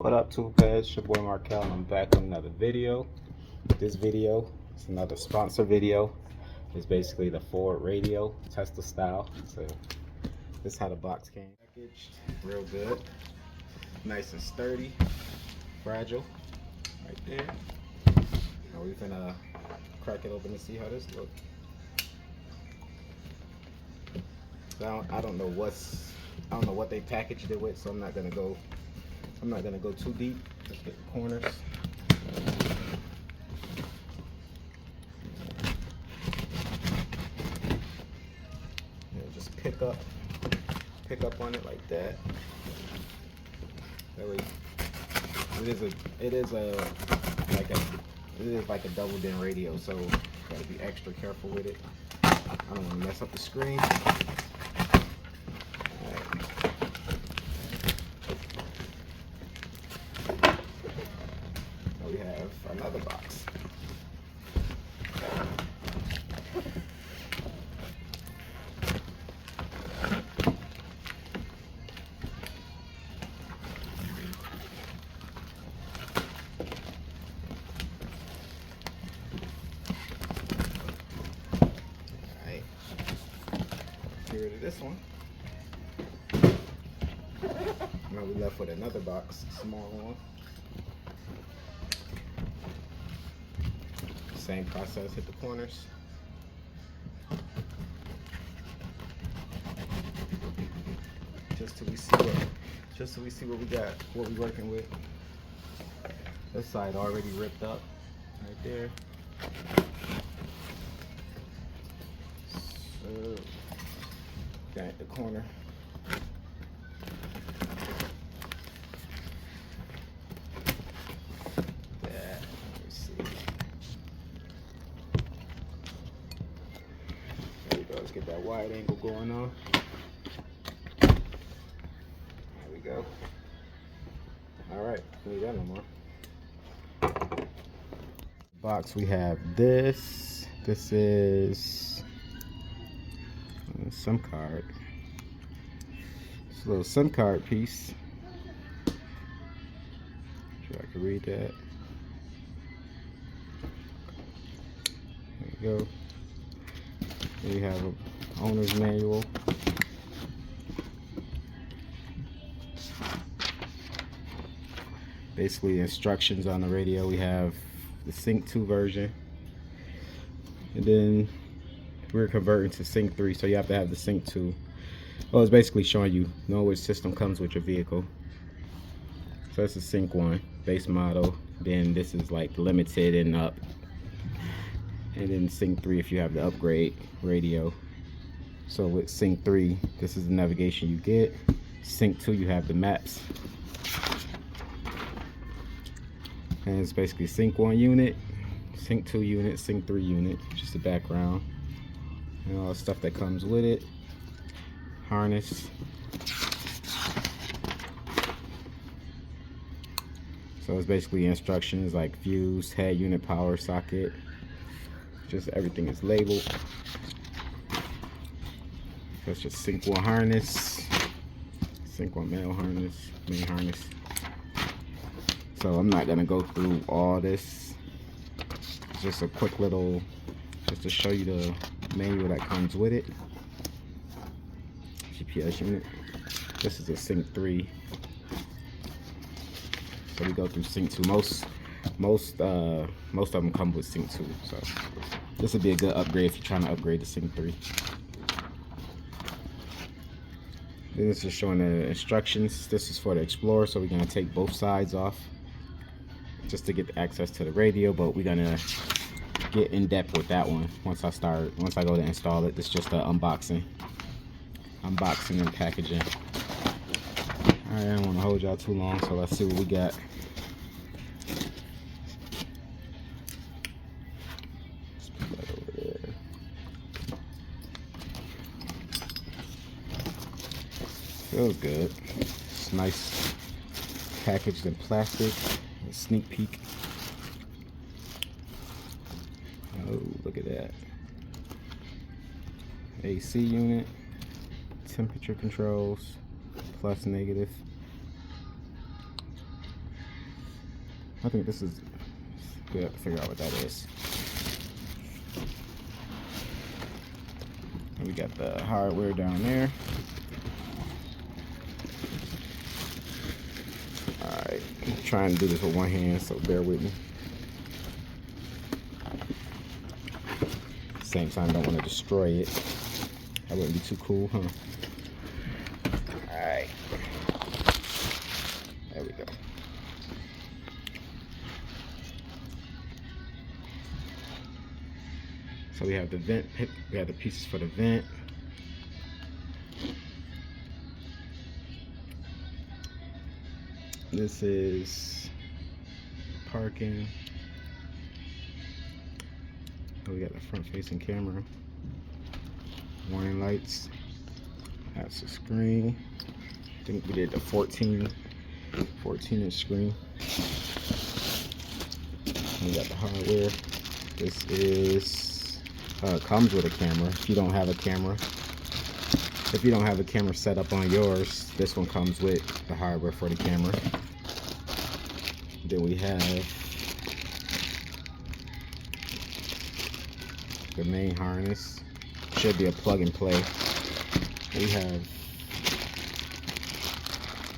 What up, Tube Heads? It's your boy Markel, and I'm back with another video. This video is another sponsor video. It's basically the Ford radio, Tesla style. So this is how the box came. Packaged real good, nice and sturdy, fragile, right there. Now we're gonna crack it open to see how this looks. I don't know what they packaged it with, so I'm not gonna go too deep. Just get the corners. And just pick up on it like that. That way, it is like a double din radio, so gotta be extra careful with it. I don't want to mess up the screen. We have another box. Alright, get rid of this one. Now we left with another box, small one. Same process, hit the corners. Just till we see what we got, what we're working with. This side already ripped up, right there. So, down at the corner. Let's get that wide angle going on. There we go. Alright, need that no more. Box, we have this. This is a SIM card. It's a little SIM card piece. Sure I can read that. There you go. Here you have an owner's manual. Basically instructions on the radio. We have the Sync 2 version. And then we're converting to Sync 3, so you have to have the Sync 2. Well, it's basically showing you know which system comes with your vehicle. So it's a Sync 1 base model. Then this is like limited and up. And then Sync 3 if you have the upgrade radio. So with Sync 3, this is the navigation you get. Sync 2, you have the maps. And it's basically Sync 1 unit, Sync 2 unit, Sync 3 unit, just the background. And all the stuff that comes with it. Harness. So it's basically instructions like fuse, head unit, power socket. Just everything is labeled. That's just Sync 1 harness, Sync 1 male harness, main harness. So I'm not gonna go through all this. It's just a quick little, just to show you the manual that comes with it. GPS unit. This is a Sync 3. So we go through Sync 2. Most of them come with Sync 2. So this would be a good upgrade if you're trying to upgrade to Sync 3. Then this is showing the instructions. This is for the Explorer, so we're gonna take both sides off just to get access to the radio, but we're gonna get in depth with that one once I go to install it. This is just an unboxing and packaging. All right, I don't want to hold y'all too long, so let's see what we got. Feels good. It's nice, packaged in plastic. A sneak peek. Oh, look at that. AC unit, temperature controls, plus negative. I think this is, we have to figure out what that is. And we got the hardware down there. Alright, I'm trying to do this with one hand, so bear with me. Same time, I don't want to destroy it. That wouldn't be too cool, huh? Alright. There we go. So we have the vent, we have the pieces for the vent. This is parking. We got the front facing camera, warning lights, that's the screen. I think we did the 14-inch screen. And we got the hardware. This is, comes with a camera. If you don't have a camera set up on yours, this one comes with the hardware for the camera. Then we have the main harness, should be a plug and play. We have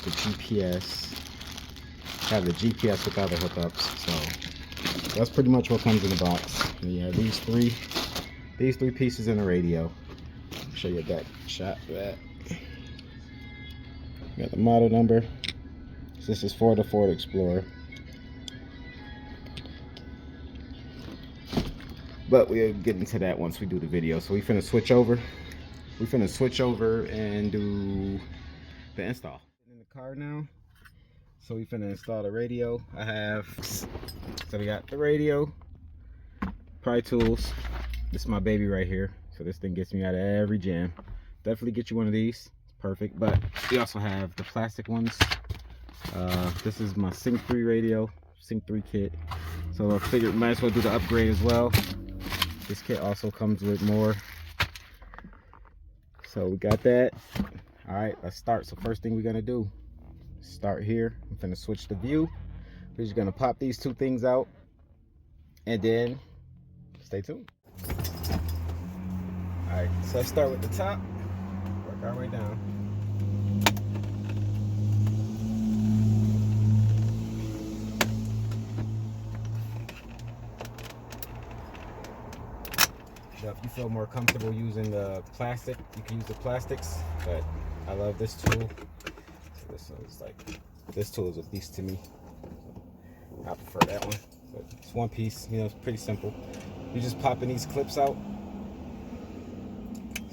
the GPS. I have the GPS without the hookups, so that's pretty much what comes in the box. And you have these three pieces in the radio. I'll show you a back shot for that. Got the model number. So this is for the Ford Explorer. But we'll get into that once we do the video. So we finna switch over. And do the install. In the car now. So we finna install the radio. So we got the radio, Pry Tools. This is my baby right here. So this thing gets me out of every jam. Definitely get you one of these. It's perfect. But we also have the plastic ones. This is my Sync 3 radio, Sync 3 kit. So I figured might as well do the upgrade as well. This kit also comes with more. So we got that. All right, let's start. So first thing we're gonna do, start here. I'm gonna switch the view. We're just gonna pop these two things out, and then stay tuned. All right, so let's start with the top, work our way down. If you feel more comfortable using the plastic, you can use the plastics, but I love this tool. So this one's like, this tool is a beast to me. I prefer that one, but it's one piece, you know, it's pretty simple. You're just popping these clips out.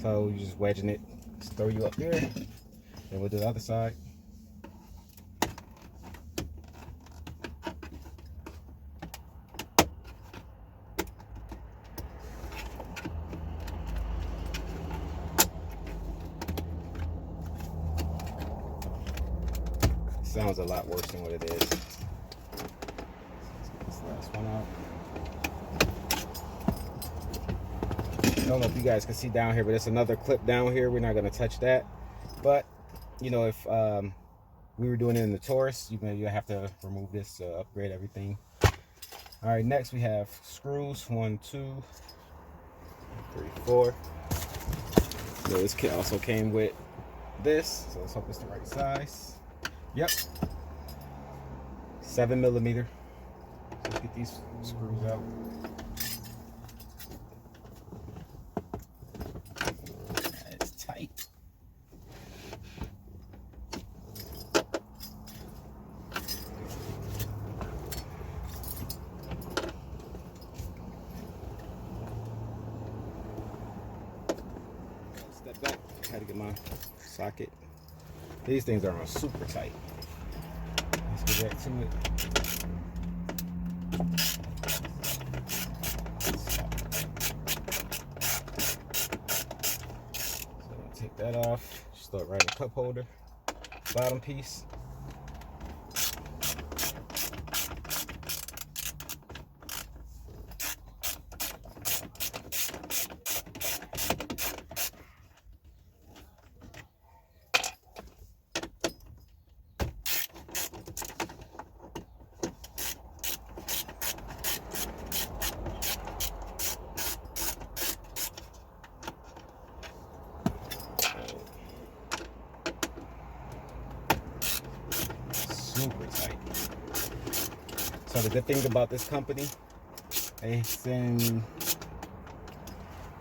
So you're just wedging it, just throw you up there, and we'll do the other side. Sounds a lot worse than what it is. Let's get this last one out. I don't know if you guys can see down here, but there's another clip down here. We're not going to touch that. But, you know, if we were doing it in the Taurus, you have to remove this to upgrade everything. All right, next we have screws. 1, 2, 3, 4. So this kit also came with this. So let's hope it's the right size. Yep, 7mm. Let's get these screws out. It's tight. Step back. Had to get my socket. These things are super tight. Let's get back to it. So take that off. Just throw it right in the cup holder. Bottom piece. tight. So the good thing about this company, the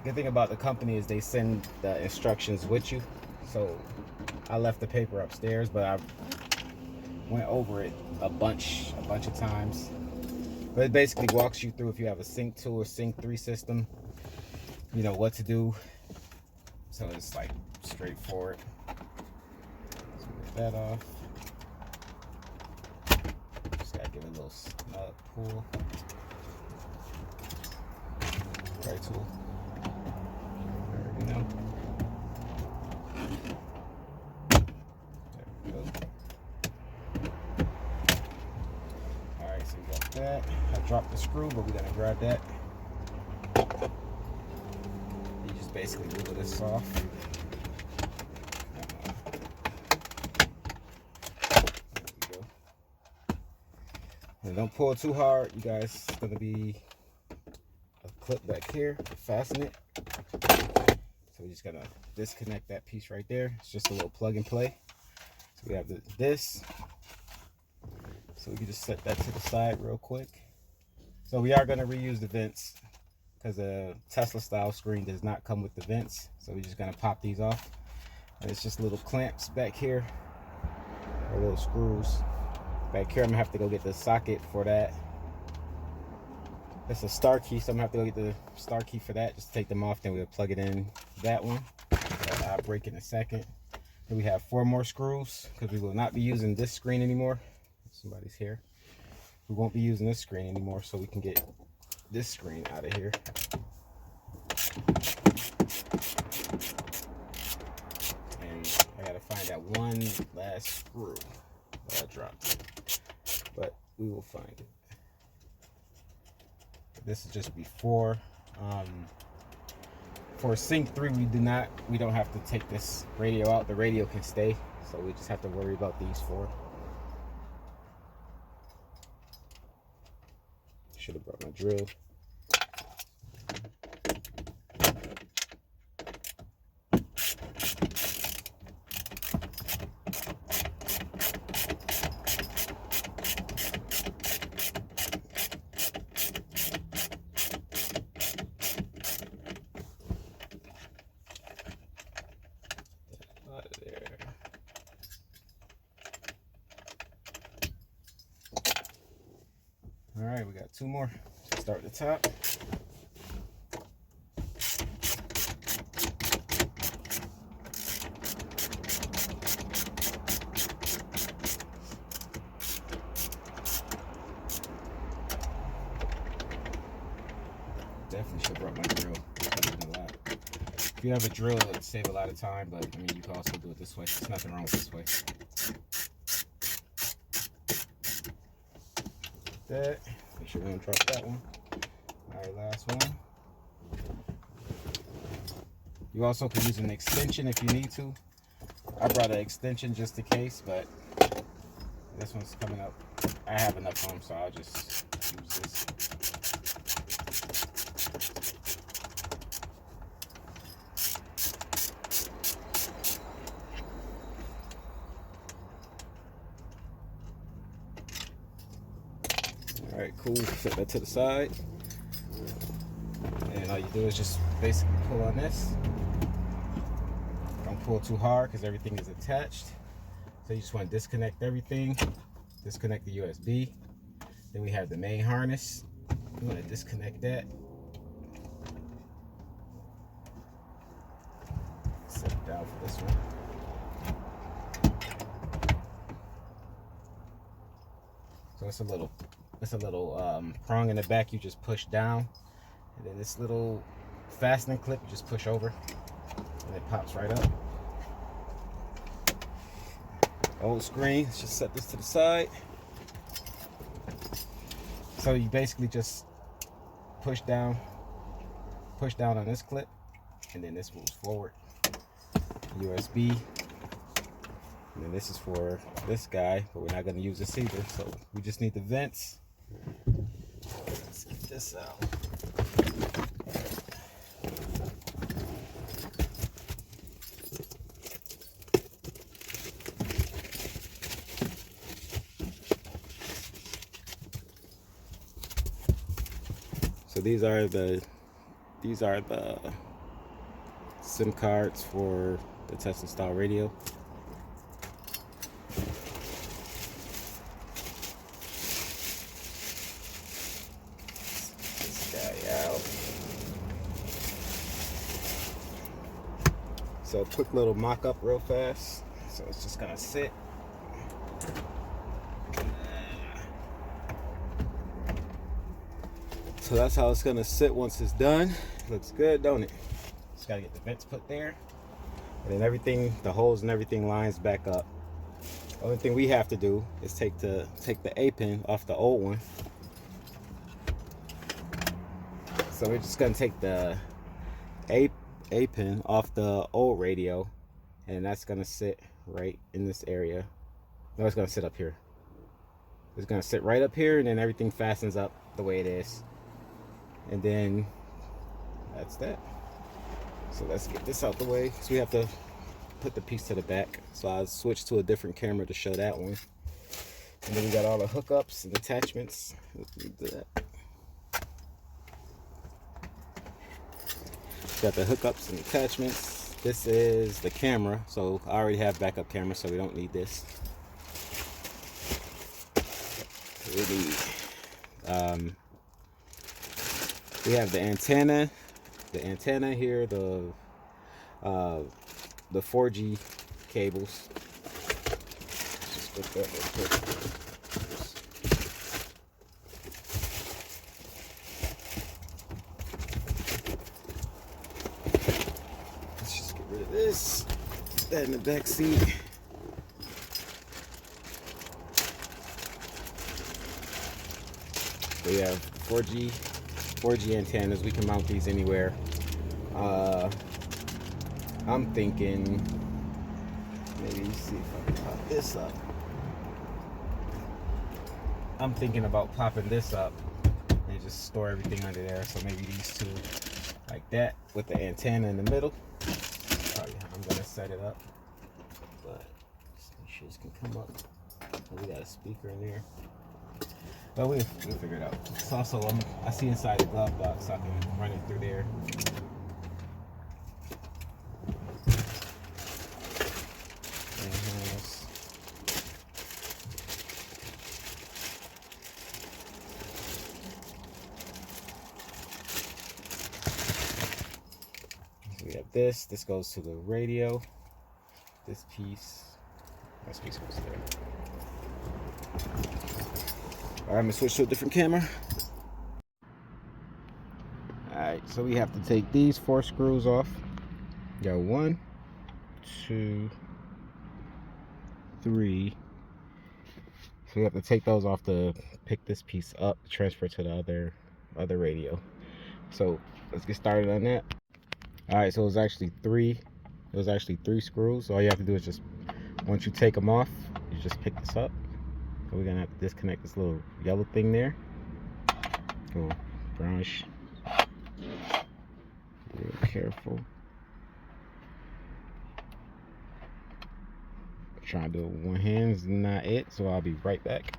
good thing about the company is they send the instructions with you. So I left the paper upstairs, but I went over it a bunch of times. But it basically walks you through if you have a Sync 2 or Sync 3 system, you know what to do. So it's like straightforward. So get that off. Just gotta give it a little snug pull. Right tool. There we go. There we go. Alright, so we got that. I dropped the screw, but we're gonna grab that. You just basically wiggle this off. There we go. And don't pull too hard, you guys. It's gonna be a clip back here to fasten it. So we're just gonna disconnect that piece right there. It's just a little plug and play. So we have this. So we can just set that to the side real quick. So we are gonna reuse the vents because the Tesla style screen does not come with the vents. So we're just gonna pop these off. And it's just little clamps back here, or little screws. Back here, I'm gonna have to go get the socket for that. It's a star key, so I'm gonna have to go get the star key for that. Just take them off, then we'll plug it in that one. I'll break it in a second. Then we have 4 more screws because we will not be using this screen anymore. Somebody's here. We won't be using this screen anymore, so we can get this screen out of here. And I gotta find that one last screw that I dropped, but we will find it. This is just before. For Sync 3, we don't have to take this radio out. The radio can stay, so we just have to worry about these 4. Should have brought my drill. Out of there. All right, we got 2 more. Start at the top. Definitely should have brought my drill. If you have a drill, it'll save a lot of time, but I mean, you can also do it this way. There's nothing wrong with this way. That. Make sure we don't drop that one. Alright, last one. You also can use an extension if you need to. I brought an extension just in case, but this one's coming up. I have enough room, so I'll just use this. Alright, cool. Set that to the side. And all you do is just basically pull on this. Don't pull too hard because everything is attached. So you just want to disconnect everything. Disconnect the USB. Then we have the main harness. You want to disconnect that. Set it down for this one. So it's a little prong in the back you just push down, and then this little fastening clip you just push over, and it pops right up. Old screen. Let's just set this to the side. So you basically just push down on this clip, and then this moves forward. USB. And then this is for this guy, but we're not going to use this either. So we just need the vents. Let's get this out. So these are the SIM cards for the Tesla style radio. This guy out. So quick little mock-up real fast. So it's just gonna sit. So that's how it's gonna sit once it's done. Looks good, don't it? Just gotta get the vents put there. And then everything, the holes and everything lines back up. The only thing we have to do is take the A pin off the old one. So we're just gonna take the A pin off the old radio, and that's gonna sit right in this area. No, it's gonna sit up here. It's gonna sit right up here, and then everything fastens up the way it is. And then that's that. So let's get this out the way. So we have to put the piece to the back. So I'll switch to a different camera to show that one. And then we got all the hookups and attachments. Got the hookups and attachments. This is the camera. So I already have backup camera, so we don't need this. We have the antenna here, the 4G cables. Let's just put that real quick. Let's just get rid of this. Put that in the back seat. We have 4G antennas. We can mount these anywhere. I'm thinking maybe see if I can pop this up. I'm thinking about popping this up and just store everything under there. So maybe these two like that with the antenna in the middle. Probably how I'm gonna set it up. But just make sure this can come up. We got a speaker in there. But we'll figure it out. It's also, I see inside the glove box, so I can run it through there. So we have this. This goes to the radio. This piece goes there. Alright, I'm gonna switch to a different camera. Alright, so we have to take these 4 screws off. Got 1, 2, 3. So we have to take those off to pick this piece up, transfer to the other radio. So let's get started on that. Alright, so it was actually 3 screws. All you have to do is just, once you take them off, you just pick this up. So we're gonna have to disconnect this little yellow thing there. Go brownish. Real careful. Trying to do it with one hand is not it, so I'll be right back.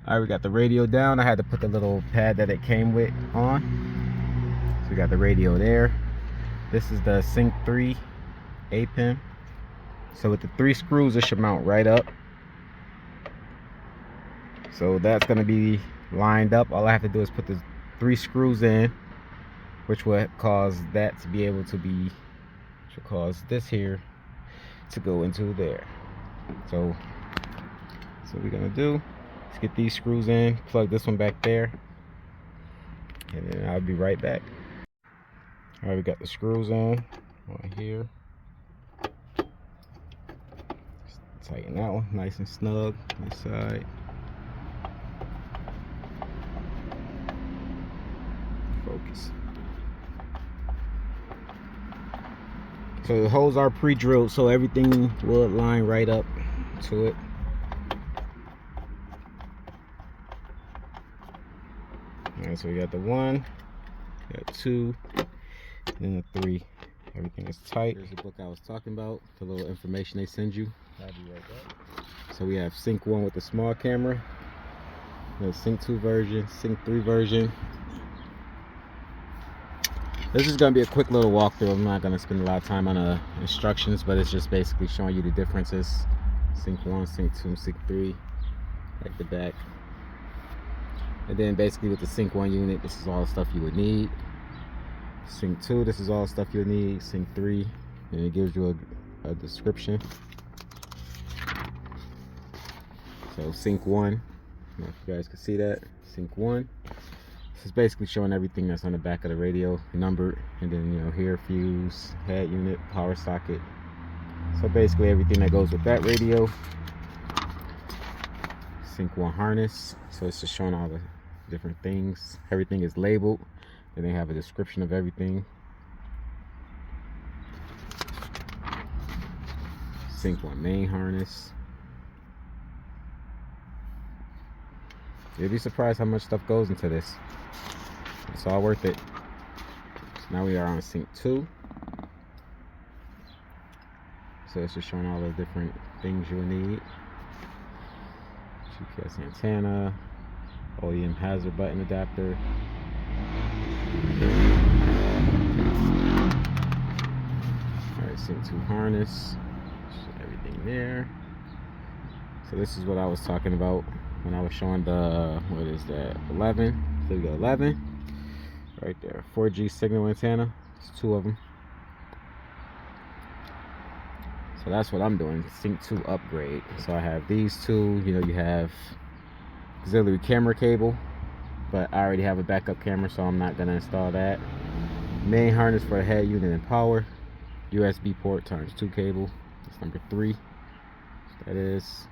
Alright, we got the radio down. I had to put the little pad that it came with on. So we got the radio there. This is the Sync 3 A pin. So with the 3 screws, it should mount right up. So that's going to be lined up. All I have to do is put the 3 screws in, which will cause that to be able to be, which will cause this here to go into there. So what we're going to do is get these screws in, plug this one back there, and then I'll be right back. All right, we got the screws in on here. Just tighten that one nice and snug on this side. Focus. So the holes are pre-drilled, so everything will line right up to it. Alright, so we got the 1, we got 2, and then the 3. Everything is tight. Here's the book I was talking about, the little information they send you. I'll be right back. So we have Sync 1 with the small camera, the Sync 2 version, Sync 3 version, This is going to be a quick little walkthrough. I'm not going to spend a lot of time on the instructions, but it's just basically showing you the differences. Sync 1, Sync 2, Sync 3, like the back. And then basically with the Sync 1 unit, this is all the stuff you would need. Sync 2, this is all the stuff you'll need. Sync 3, and it gives you a description. So Sync 1, I don't know if you guys can see that. Sync 1. This is basically showing everything that's on the back of the radio, numbered, and then, you know, here, fuse, head unit, power socket. So basically everything that goes with that radio. Sync 1 harness, so it's just showing all the different things. Everything is labeled, and they have a description of everything. Sync 1 main harness. You'll be surprised how much stuff goes into this. It's all worth it. So now we are on Sync 2. So it's just showing all the different things you'll need. GPS antenna, OEM hazard button adapter. Alright, Sync 2 harness. Everything there. So this is what I was talking about when I was showing the, what is that, 11. So we got 11 right there. 4G signal antenna. It's 2 of them. So that's what I'm doing, Sync 2 upgrade. So I have these two, you know, you have auxiliary camera cable, but I already have a backup camera, so I'm not gonna install that. Main harness for the head unit and power. USB port times 2 cable. That's number 3. So that is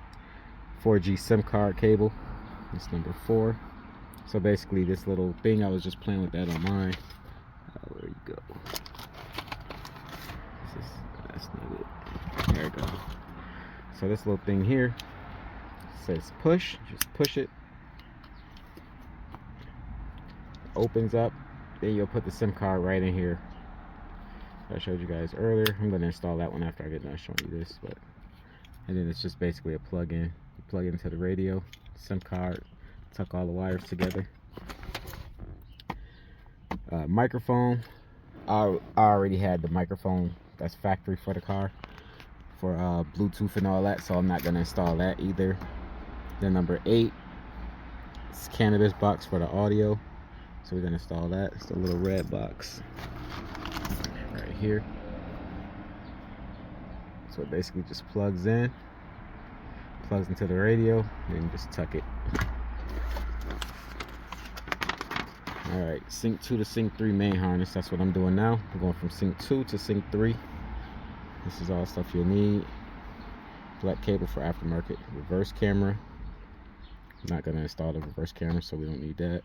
4G SIM card cable. That's number 4. So basically this little thing, I was just playing with that on mine. Where you go? That's not it. There it goes. So this little thing here says push. Just push it. Opens up. Then you'll put the SIM card right in here. I showed you guys earlier. I'm going to install that one after I get done showing you this. And then it's just basically a plug-in. You plug into the radio, SIM card, tuck all the wires together. Microphone. I already had the microphone that's factory for the car, for Bluetooth and all that, so I'm not going to install that either. Then number 8, it's cannabis box for the audio, so we're going to install that. It's a little red box right here. So it basically just plugs into the radio, and just tuck it. Alright, Sync 2 to Sync 3 main harness. That's what I'm doing now. I'm going from Sync 2 to Sync 3. This is all stuff you'll need. Black cable for aftermarket. Reverse camera. I'm not going to install the reverse camera, so we don't need that.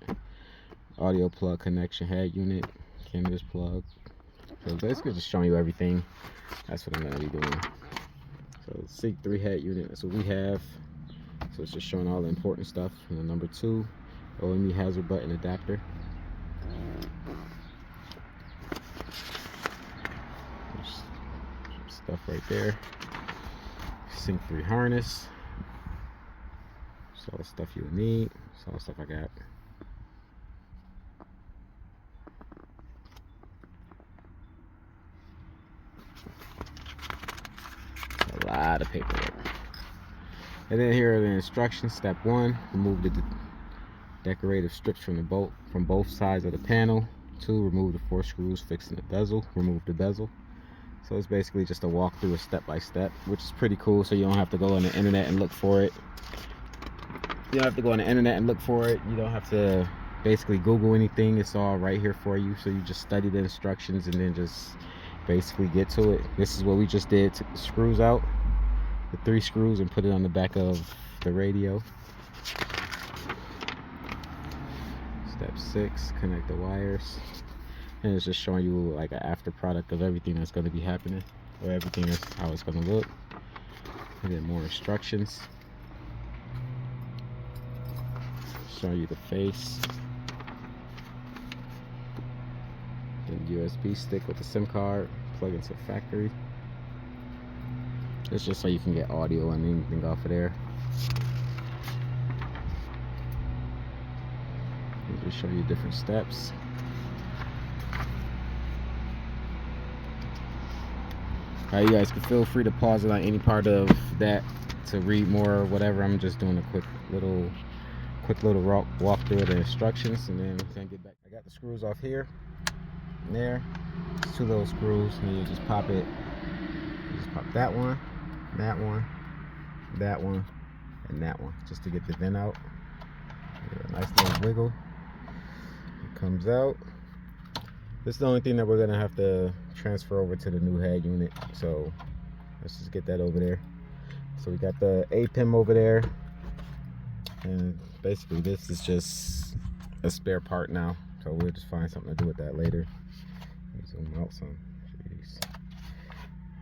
Audio plug connection, head unit, cannabis plug. So basically just showing you everything. That's what I'm going to be doing. So Sync 3 head unit, that's what we have. So it's just showing all the important stuff. And then number 2, OEM hazard button adapter. Stuff right there. Sync 3 harness. That's all the stuff you'll need. That's all the stuff I got. A lot of paperwork. And then here are the instructions. Step 1, remove the decorative strips from both sides of the panel. 2, remove the 4 screws fixing the bezel. Remove the bezel. So it's basically just a walkthrough, a step-by-step, which is pretty cool, so you don't have to go on the internet and look for it. You don't have to go on the internet and look for it. You don't have to basically Google anything. It's all right here for you. So you just study the instructions and then just basically get to it. This is what we just did. Took the screws out, the 3 screws, and put it on the back of the radio. Step 6, connect the wires. And it's just showing you like an after product of everything that's going to be happening, or everything is how it's going to look. And then more instructions. Showing you the face. Then USB stick with the SIM card. Plug into factory. It's just so you can get audio and anything off of there. I'll just show you different steps. You guys can feel free to pause it on any part of that to read more or whatever. I'm just doing a quick little walk through the instructions, and then we're gonna get back. I got the screws off here and there. It's 2 little screws, and you just pop it. You just pop that one, that one, that one, and that one, just to get the vent out. A nice little wiggle. It comes out. This is the only thing that we're gonna have to transfer over to the new head unit. So let's just get that over there. So we got the APIM over there, and basically this is just a spare part now. So we'll just find something to do with that later. Zoom out some. Jeez.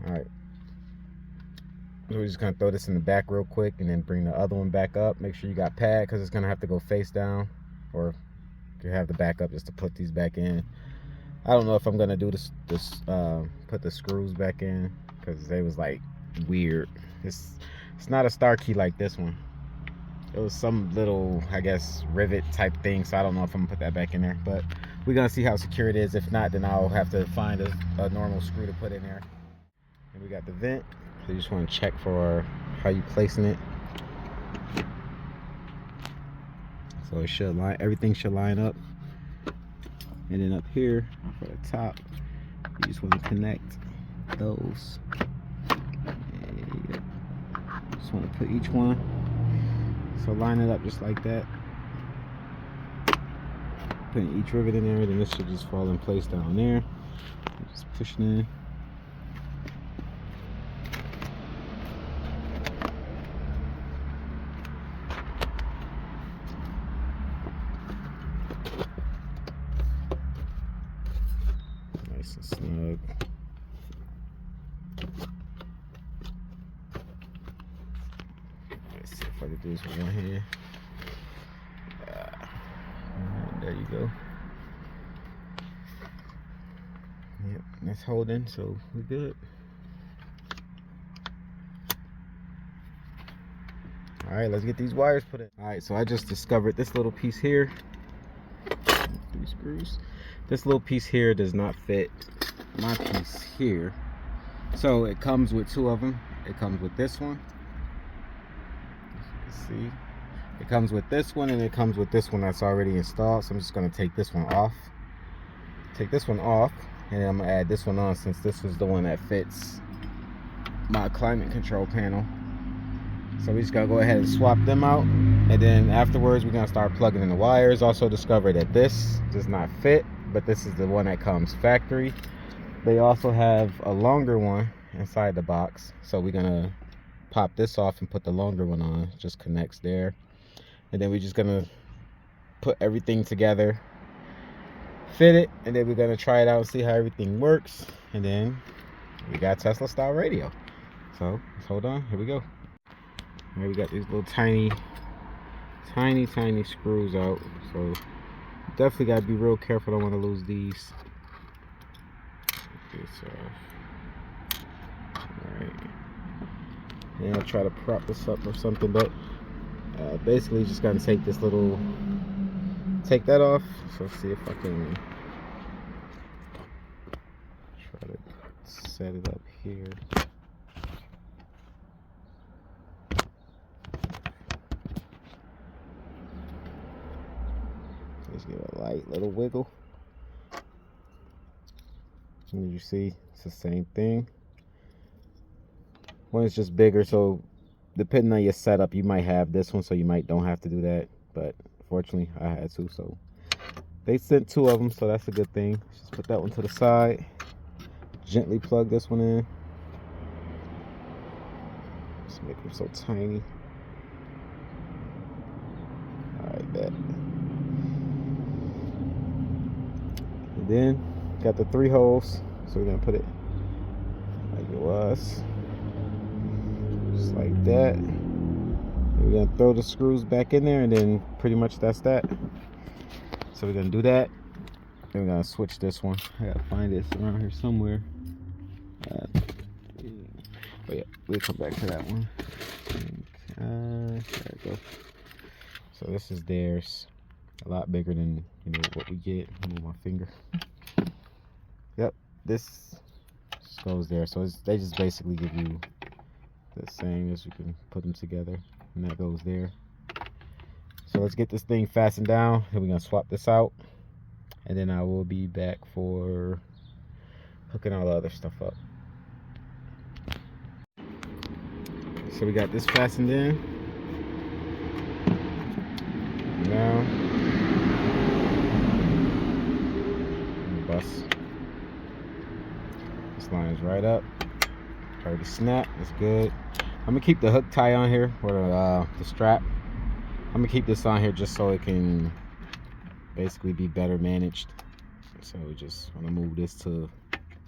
All right. So we're just gonna throw this in the back real quick, and then bring the other one back up. Make sure you got pad, because it's gonna have to go face down, or you have the back up just to put these back in. I don't know if I'm gonna do this put the screws back in, because they was like weird. It's not a star key like this one. It was some little, I guess, rivet type thing, so I don't know if I'm gonna put that back in there, but we're gonna see how secure it is. If not, then I'll have to find a normal screw to put in there. And we got the vent, so you just want to check for how you placing it. So it should line, everything should line up. And then up here for the top, you just want to connect those. And just want to put each one. So line it up just like that. Putting each rivet in there, then this should just fall in place down there. Just pushing in. Nice and snug. Let's see if I can do this with one hand. There you go. Yep, that's holding, so we're good. All right, let's get these wires put in. All right, so I just discovered this little piece here. 3 screws. This little piece here does not fit my piece here. So it comes with 2 of them. It comes with this one. As you can see. It comes with this one, and it comes with this one that's already installed. So I'm just gonna take this one off. Take this one off, and then I'm gonna add this one on, since this was the one that fits my climate control panel. So we just gotta go ahead and swap them out, and then afterwards we're gonna start plugging in the wires. Also discovered that this does not fit, but this is the one that comes factory. They also have a longer one inside the box, so we're gonna pop this off and put the longer one on. It just connects there, and then we're just gonna put everything together, fit it, and then we're gonna try it out and see how everything works. And then we got Tesla style radio. So let's hold on, here we go. All right, we got these little tiny screws out, so definitely got to be real careful. Don't want to lose these. Get this off. All right, and I'll try to prop this up or something, but basically just gotta take this little, take that off. So let's see if I can try to set it up here. Just give it a light little wiggle. And you see, it's the same thing. One is just bigger, so depending on your setup, you might have this one, so you don't have to do that. But fortunately, I had to, so they sent 2 of them, so that's a good thing. Just put that one to the side. Gently plug this one in. Just make them so tiny. All right, that. And then got the 3 holes, so we're gonna put it like it was, just like that. And we're gonna throw the screws back in there, and then pretty much that's that. So we're gonna do that. Then we're gonna switch this one. I gotta find this around here somewhere. But yeah, we'll come back to that one. There we go. So this is theirs. A lot bigger than what we get. Move my finger. Yep, this goes there. So they just basically give you the same as you can put them together, and that goes there. So let's get this thing fastened down, and we're gonna swap this out, and then I will be back for hooking all the other stuff up. So we got this fastened in. Now, bust. This line is right up. Already snapped. That's good. I'm gonna keep the hook tie on here, or the strap. I'm gonna keep this on here just so it can basically be better managed. So we just want to move this to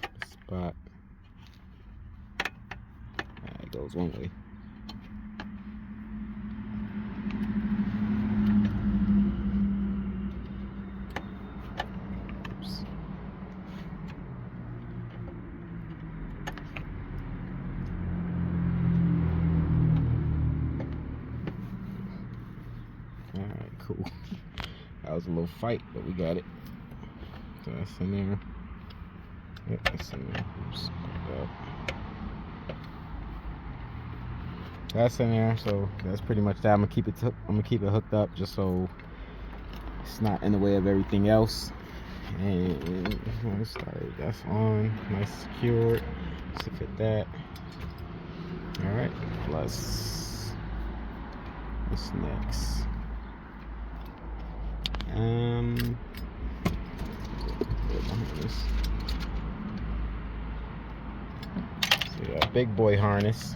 the spot. It goes one way. Oops. Alright, cool. That was a little fight, but we got it. So that's in there. Yep, that's in there. Oops. That's in there, so that's pretty much that. I'm gonna keep it hooked up just so it's not in the way of everything else. And let's start. That's on, nice secured. To fit that. All right. Plus, what's next? So yeah, big boy harness.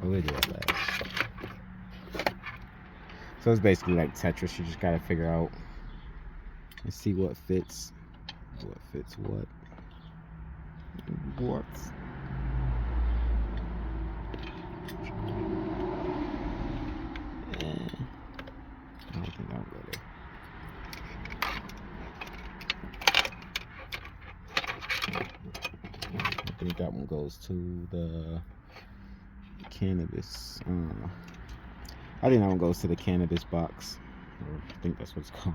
Where did that last? So it's basically like Tetris. You just gotta figure out and see what fits. What fits what? What? I don't think I'll go there. I think that one goes to the cannabis. I think that one goes to the cannabis box. I think that's what it's called.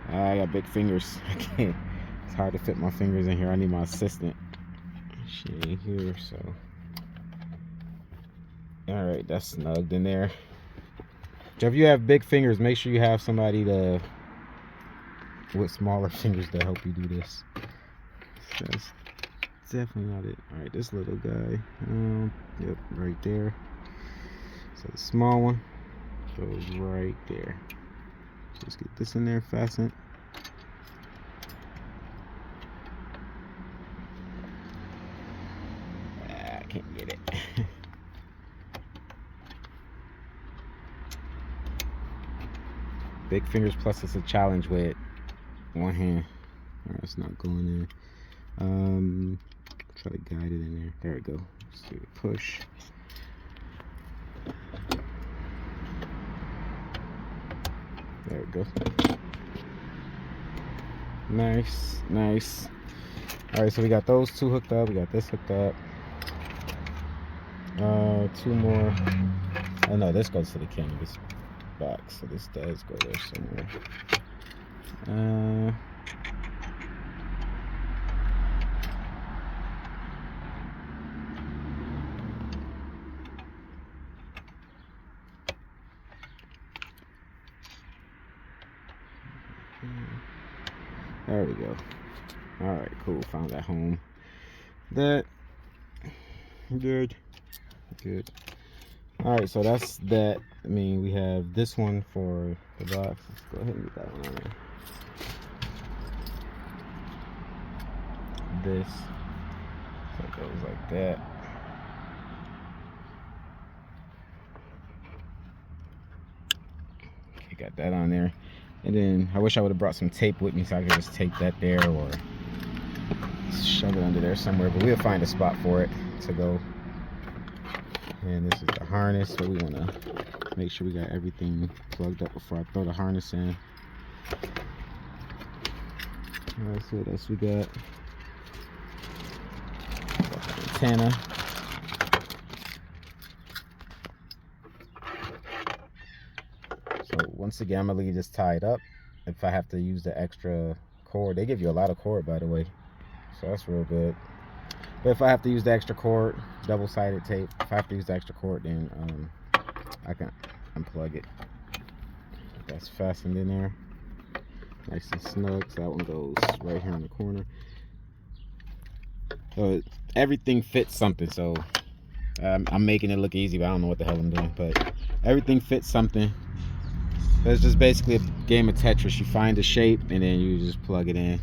I got big fingers. I can't. It's hard to fit my fingers in here. I need my assistant. She ain't here, so. All right, that's snugged in there. So if you have big fingers, make sure you have somebody with smaller fingers to help you do this. So that's definitely not it. All right, this little guy. Yep, right there. So the small one goes right there. Just get this in there, fasten. I can't get it. Big fingers, plus it's a challenge with one hand. Alright, it's not going in. Try to guide it in there. There we go. Let's do a push. There we go. Nice, nice. Alright, so we got those two hooked up. We got this hooked up. Two more. Oh no, this goes to the cannabis box. So this does go there somewhere. There we go. All right, cool. Found that home. That good. All right, so that's that. I mean, we have this one for the box. Let's go ahead and get that one on there. This, so it goes like that. Okay, got that on there. And then I wish I would have brought some tape with me so I could just tape that there or shove it under there somewhere, but we'll find a spot for it to go. And this is the harness, so we want to make sure we got everything plugged up before I throw the harness in. Alright, so what else we got? Antenna. So once again, I'm gonna leave this tied up, if I have to use the extra cord. They give you a lot of cord, by the way, so that's real good. But if I have to use the extra cord, double-sided tape, if I have to use the extra cord, then I can unplug it. That's fastened in there, nice and snug. So that one goes right here in the corner. So everything fits something. So I'm making it look easy, but I don't know what the hell I'm doing. But everything fits something. So it's just basically a game of Tetris. You find the shape and then you just plug it in.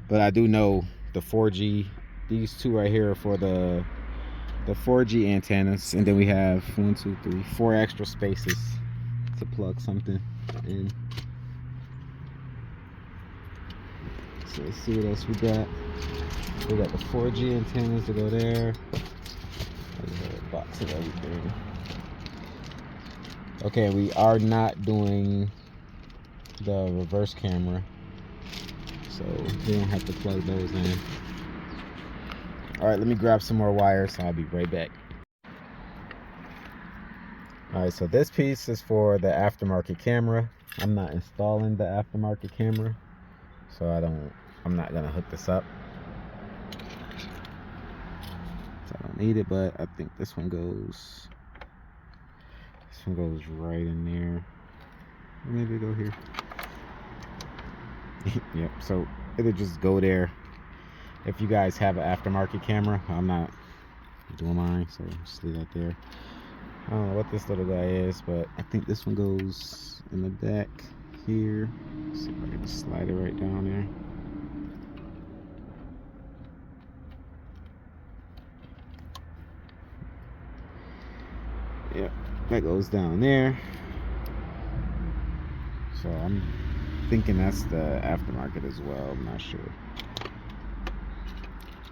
But I do know the 4G, these two right here are for the 4G antennas, and then we have 1, 2, 3, 4 extra spaces to plug something in. So let's see what else we got. We got the 4G antennas to go there. There's a box of everything. Okay, we are not doing the reverse camera, so we don't have to plug those in. Alright, let me grab some more wires. I'll be right back. Alright, so this piece is for the aftermarket camera. I'm not installing the aftermarket camera, so I'm not gonna hook this up. So I don't need it, but I think this one goes right in there. Or maybe go here. Yep, so it'll just go there. If you guys have an aftermarket camera, I'm not doing mine, so just leave that there. I don't know what this little guy is, but I think this one goes in the back here. Let's see if I can just slide it right down there. Yep, that goes down there. So I'm thinking that's the aftermarket as well. I'm not sure.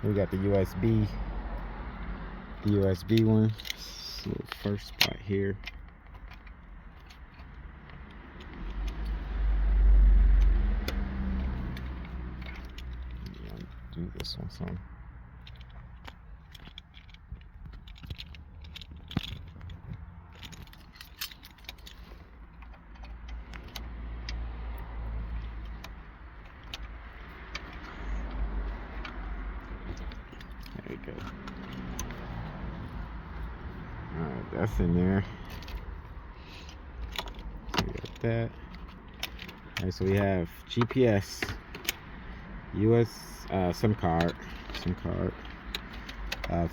We got the USB one. So first spot here. Do this one some. There we go. Alright, that's in there. So we got that. Alright, so we have GPS, SIM card,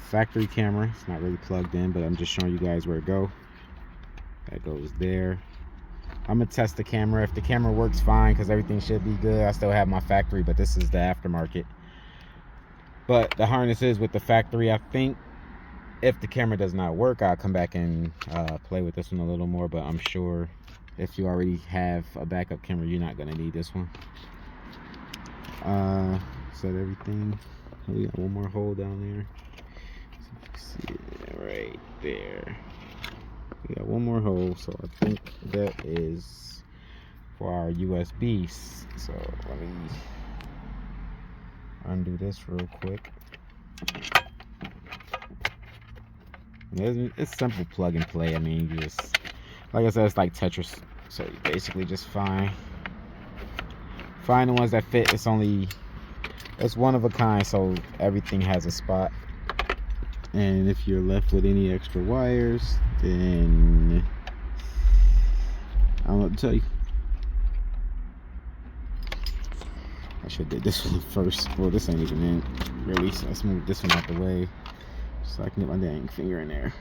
factory camera. It's not really plugged in, but I'm just showing you guys where it goes. That goes there. I'm gonna test the camera. If the camera works fine, because everything should be good, I still have my factory, but this is the aftermarket. But the harness is with the factory. I think if the camera does not work, I'll come back and play with this one a little more, but I'm sure if you already have a backup camera, you're not gonna need this one. Set everything. We got one more hole down there. See it right there. We got one more hole, so I think that is for our USBs. So let me undo this real quick. It's simple plug and play. I mean, you just, like I said, it's like Tetris. So you basically just find the ones that fit. It's one of a kind, so everything has a spot. And if you're left with any extra wires, then I don't know what to tell you. I should have did this one first. Well, this ain't even in really, so let's move this one out the way so I can get my dang finger in there.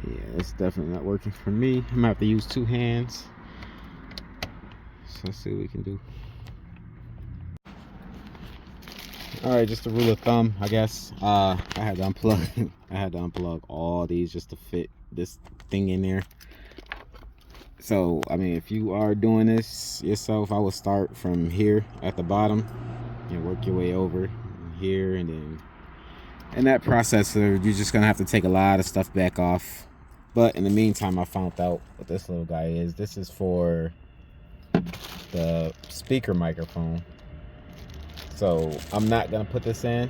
Yeah, it's definitely not working for me. I'm gonna have to use 2 hands. So let's see what we can do. Alright, just a rule of thumb, I guess. I had to unplug all these just to fit this thing in there. So I mean, if you are doing this yourself, I would start from here at the bottom and work your way over here, and then in that process you're just gonna have to take a lot of stuff back off. But in the meantime, I found out what this little guy is. This is for the speaker microphone. So I'm not gonna put this in.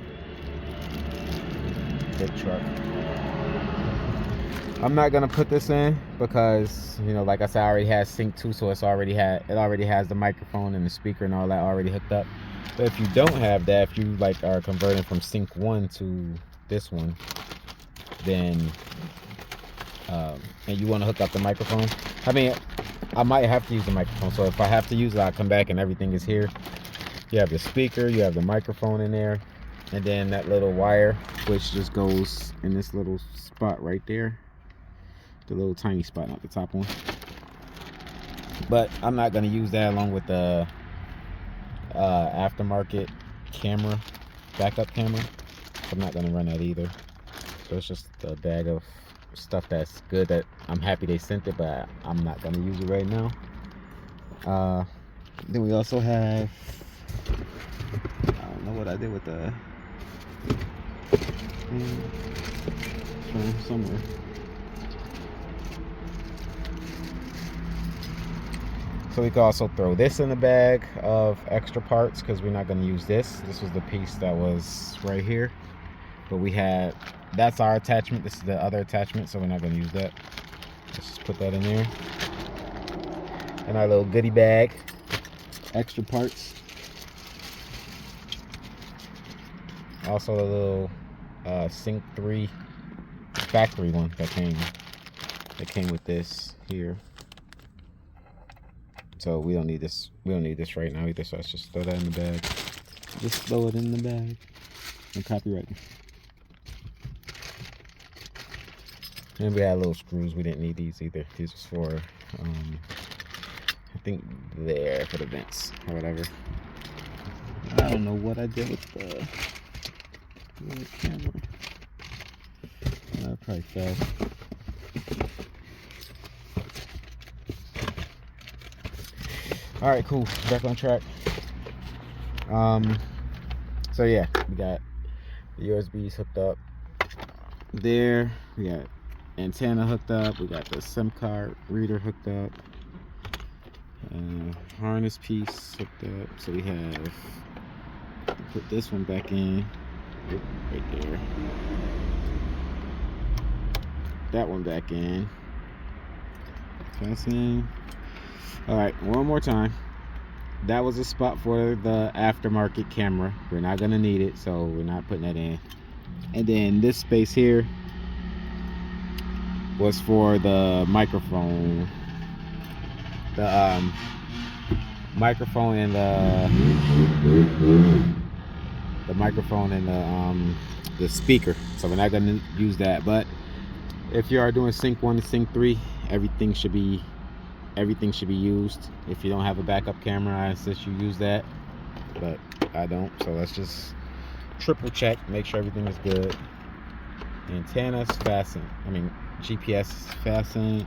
Big truck. I'm not gonna put this in because, you know, like I said, I already has Sync 2, so it already has the microphone and the speaker and all that already hooked up. But if you don't have that, if you like are converting from Sync 1 to this one, then and you want to hook up the microphone, I mean, I might have to use the microphone. So if I have to use it, I'll come back and everything is here. You have the speaker, you have the microphone in there, and then that little wire which just goes in this little spot right there, the little tiny spot, not the top one. But I'm not going to use that along with the aftermarket camera, backup camera. I'm not going to run that either. So it's just a bag of stuff that's good that I'm happy they sent it, but I'm not going to use it right now. Then we also have, I don't know what I did with the somewhere. So we can also throw this in the bag of extra parts because we're not going to use this. This was the piece that was right here, but we had, that's our attachment. This is the other attachment, so we're not going to use that. Let's just put that in there. And our little goodie bag, extra parts. Also the little Sync 3 factory one that came with this here. So we don't need this. We don't need this right now either. So let's just throw that in the bag. Just throw it in the bag. No copyright. And we had little screws. We didn't need these either. These was for, I think there for the vents or whatever. I don't know what I did with the camera. Probably fast. All right, cool. Back on track. So yeah, we got the USBs hooked up there. We got antenna hooked up. We got the SIM card reader hooked up. Harness piece hooked up. So we have, put this one back in. Right there. That one back in. Fasten. All right, one more time. That was a spot for the aftermarket camera. We're not gonna need it, so we're not putting that in. And then this space here was for the microphone. The microphone and the microphone and the speaker. So we're not gonna use that. But if you are doing Sync 1 to Sync 3, everything should be used. If you don't have a backup camera, I insist you use that, but I don't. So let's just triple check, make sure everything is good. The antenna's fastened. I mean, GPS is fastened.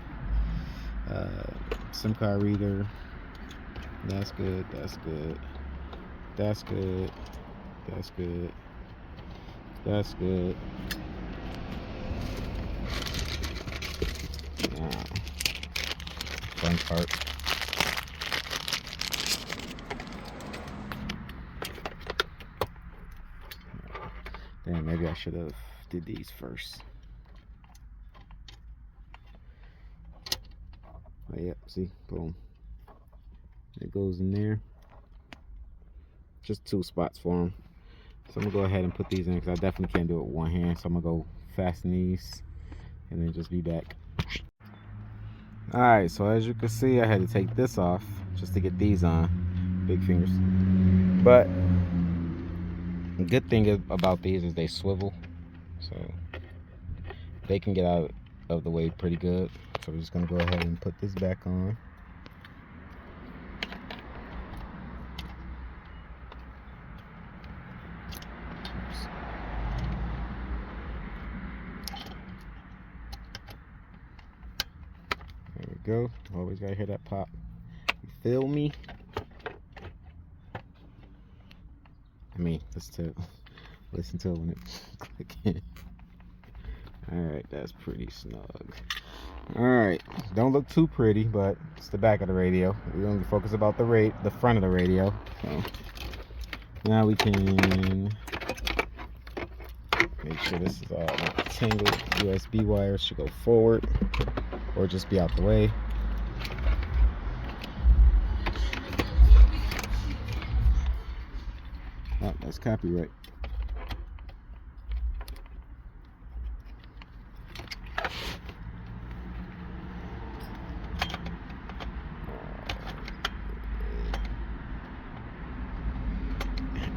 SIM card reader. That's good. That's good. That's good. That's good. That's good. Fun part. Damn, maybe I should have did these first. Oh, yep, see, boom. It goes in there. Just 2 spots for them. So I'm gonna go ahead and put these in because I definitely can't do it with one hand. So I'm gonna go fasten these and then just be back. Alright, so as you can see, I had to take this off just to get these on. Big fingers. But the good thing about these is they swivel, so they can get out of the way pretty good. So we're just gonna go ahead and put this back on. There we go. Always gotta hear that pop. You feel me? I mean, listen to it when it's clicking. Alright, that's pretty snug. Alright, don't look too pretty, but it's the back of the radio. We only focus about the front of the radio. So Now we can make sure this is all not tangled. USB wires should go forward or just be out the way. Oh, that's copyright.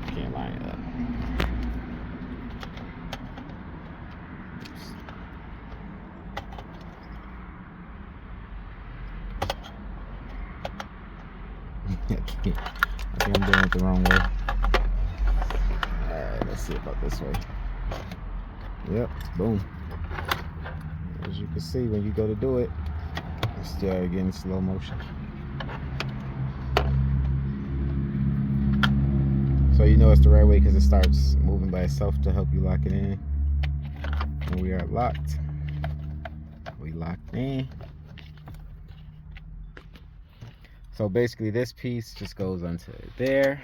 Can't line it up. Oops. I think I'm doing it the wrong way. Alright, let's see about this way. Yep, boom. As you can see, when you go to do it, it's still getting slow motion. So you know it's the right way because it starts moving by itself to help you lock it in. And we are locked. We locked in. So basically this piece just goes onto there.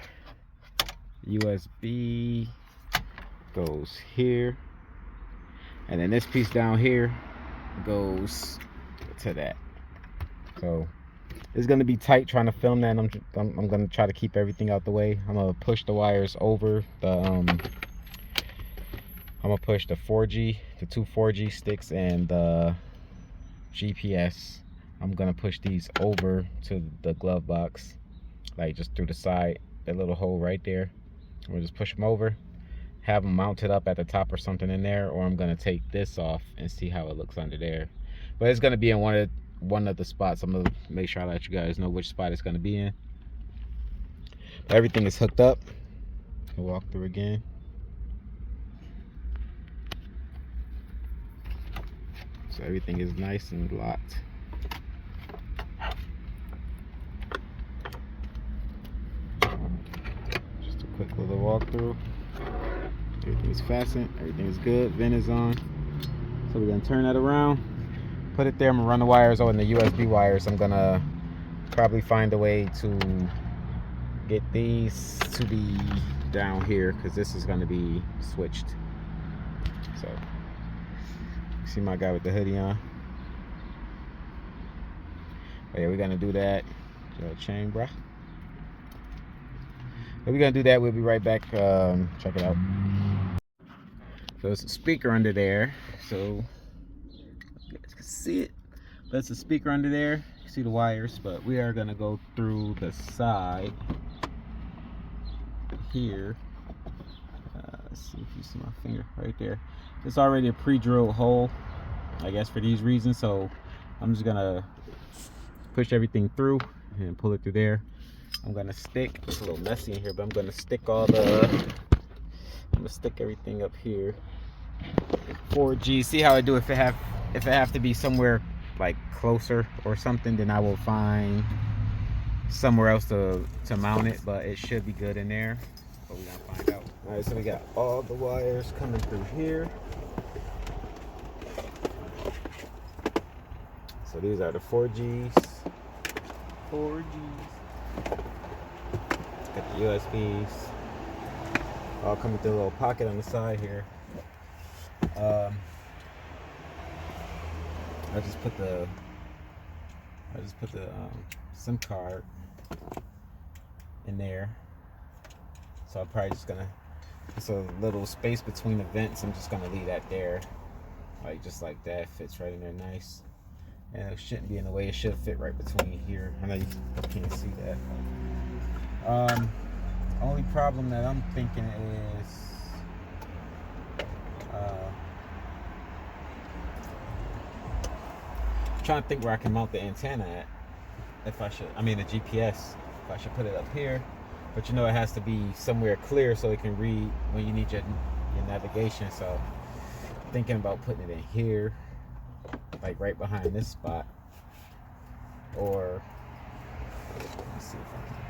USB goes here. And then this piece down here goes to that. So it's gonna be tight trying to film that, and I'm gonna try to keep everything out the way. I'm gonna push the wires over the I'm gonna push the 4G, the two 4G sticks, and the GPS. I'm gonna push these over to the glove box, like just through the side, that little hole right there. We'll just push them over, have them mounted up at the top or something in there, or I'm gonna take this off and see how it looks under there. But it's gonna be in one of the spots. I'm gonna make sure I let you guys know which spot it's gonna be in. But everything is hooked up. I'll walk through again. So everything is nice and locked. Just a quick little walkthrough. Everything is fastened. Everything is good. Vent is on. So we're gonna turn that around. Put it there. I'm gonna run the wires over, and the USB wires, I'm gonna probably find a way to get these to be down here because this is gonna be switched. So see my guy with the hoodie on. But yeah, we're gonna do that. Chain, bruh. But we're gonna do that. We'll be right back. Check it out. So it's a speaker under there. So you guys can see it. That's a speaker under there. You can see the wires, but we are gonna go through the side here. Let's see if you see my finger right there. It's already a pre-drilled hole, I guess, for these reasons. So I'm just gonna push everything through and pull it through there. I'm gonna stick, it's a little messy in here, but I'm gonna stick everything up here. 4G. See how I do? If it have to be somewhere like closer or something, then I will find somewhere else to mount it, but it should be good in there. But we're gonna find out. All right, so we got all the wires coming through here. So these are the 4Gs. Got the USBs all coming through a little pocket on the side here. I just put the SIM card in there. So I'm probably just gonna, it's a little space between the vents. I'm just gonna leave that there, like just like that. Fits right in there nice, and it shouldn't be in the way. It should fit right between here. I know you can't see that. Only problem that I'm thinking is trying to think where I can mount the antenna at. If I should, I mean the GPS. If I should put it up here, but you know it has to be somewhere clear so it can read when you need your navigation. So I'm thinking about putting it in here, like right behind this spot, or let me see if I can.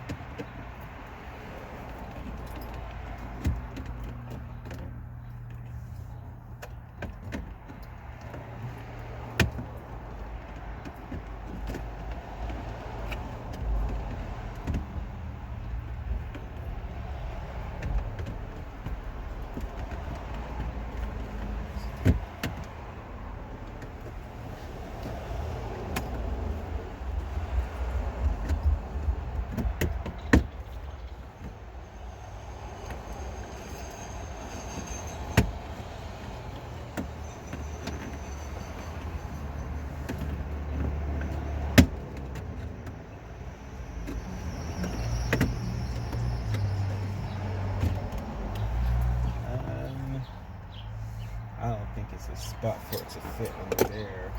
spot for it to fit under there.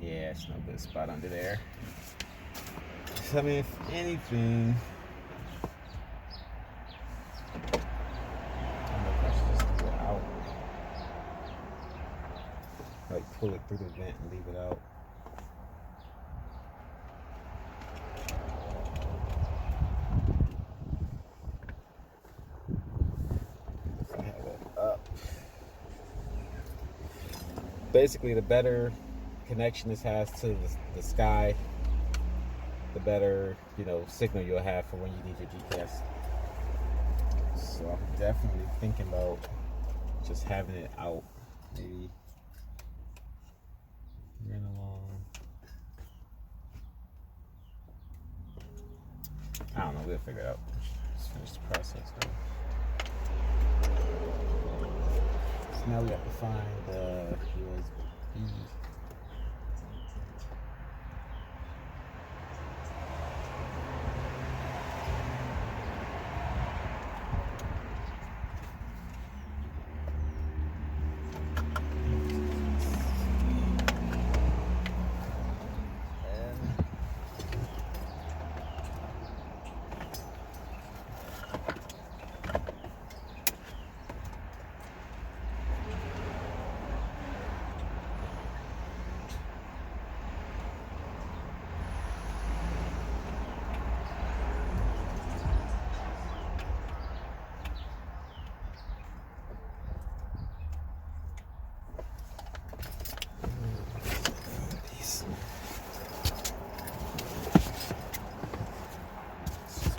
Yeah, it's no good spot under there. So, I mean, if anything, I don't know if I should just do it out. Like, pull it through the vent and leave it out. So I have it up. Basically, the better connection this has to the sky, the better, you know, signal you'll have for when you need your GPS. So I'm definitely thinking about just having it out, maybe run along. I don't know, we'll figure it out. Let's finish the process though. So now we have to find the USB.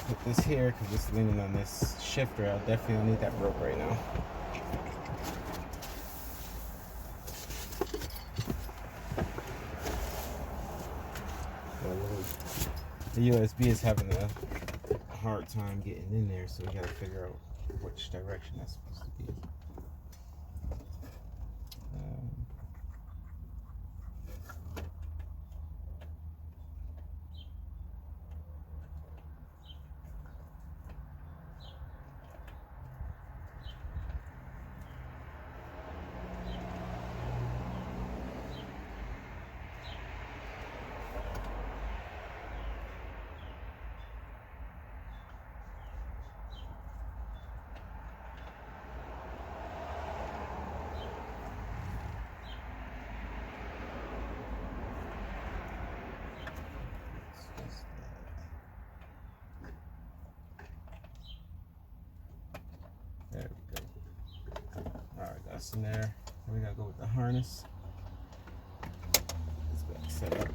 Put this here because it's leaning on this shifter. I'll definitely need that rope right now. The USB is having a hard time getting in there, so we gotta figure out which direction that's supposed to be. There we go. Alright, that's in there. Then we gotta go with the harness. Let's go set up.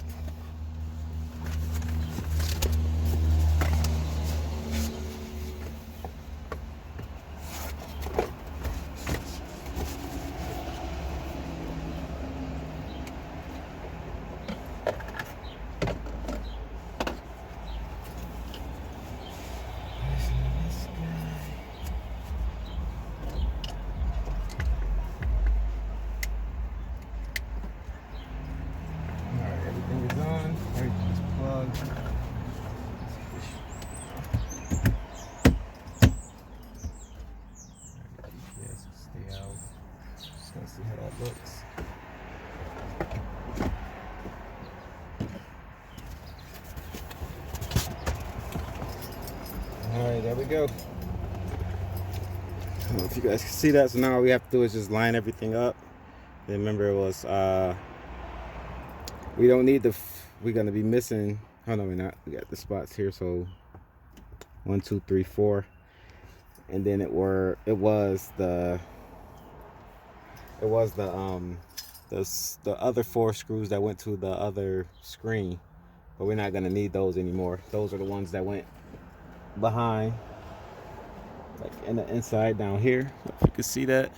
See how that looks. Alright, there we go. I don't know if you guys can see that. So now all we have to do is just line everything up. Then remember, it was we don't need the we're gonna be missing. Oh no, we're not. We got the spots here, so 1, 2, 3, 4, and then it was the other 4 screws that went to the other screen, but we're not gonna need those anymore. Those are the ones that went behind, like in the inside down here, if you can see that.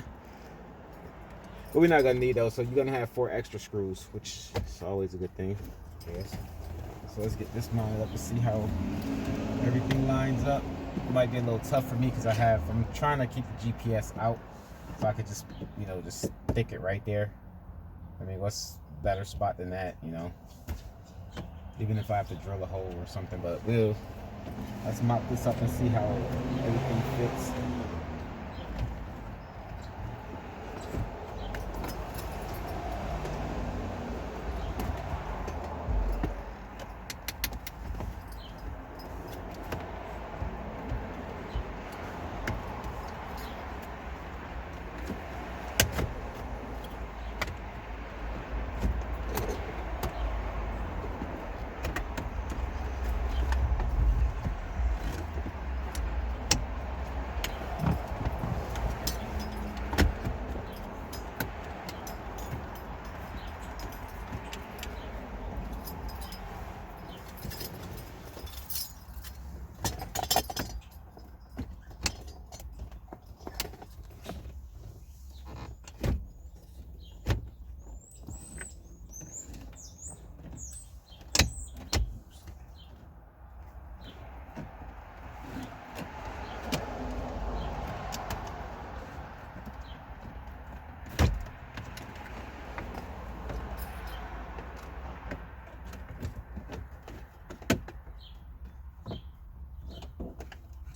But we're not gonna need those, so you're gonna have 4 extra screws, which is always a good thing, I guess. So let's get this mounted up to see how everything lines up. it might be a little tough for me because I'm trying to keep the GPS out, so I could just, you know, just stick it right there. I mean, what's a better spot than that, you know? Even if I have to drill a hole or something, but let's mop this up and see how everything fits.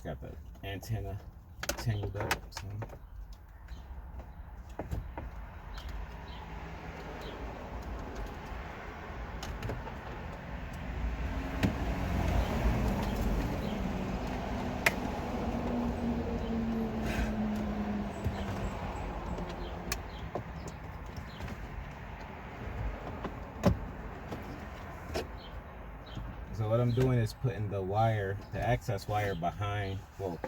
Got the antenna tangled up, so. So what I'm doing is putting the wire, the access wire behind, well,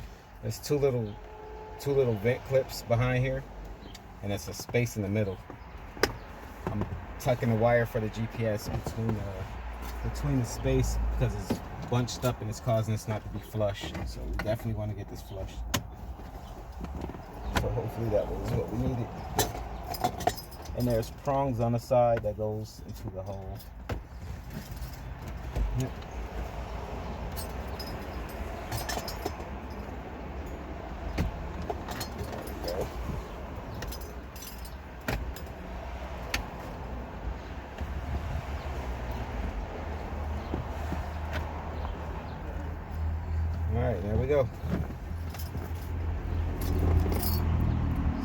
there's two little vent clips behind here, and there's a space in the middle. I'm tucking the wire for the GPS between the space because it's bunched up and it's causing this not to be flush. So we definitely want to get this flushed. So hopefully that was what we needed. And there's prongs on the side that goes into the hole. Yep. Alright, there we go.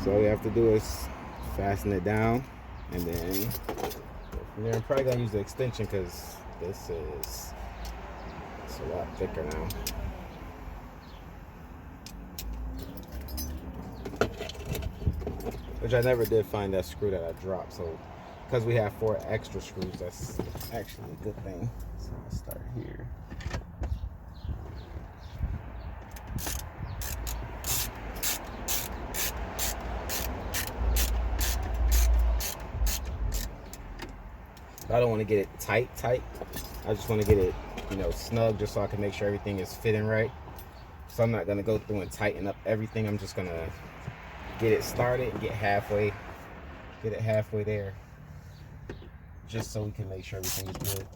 So all you have to do is fasten it down, and then from there I'm probably going to use the extension because it's a lot thicker now. Which I never did find that screw that I dropped, so because we have 4 extra screws, that's actually a good thing. So let's start here. I don't want to get it tight. I just want to get it, you know, snug, just so I can make sure everything is fitting right. So I'm not going to go through and tighten up everything. I'm just going to get it started and get it halfway there, just so we can make sure everything is good.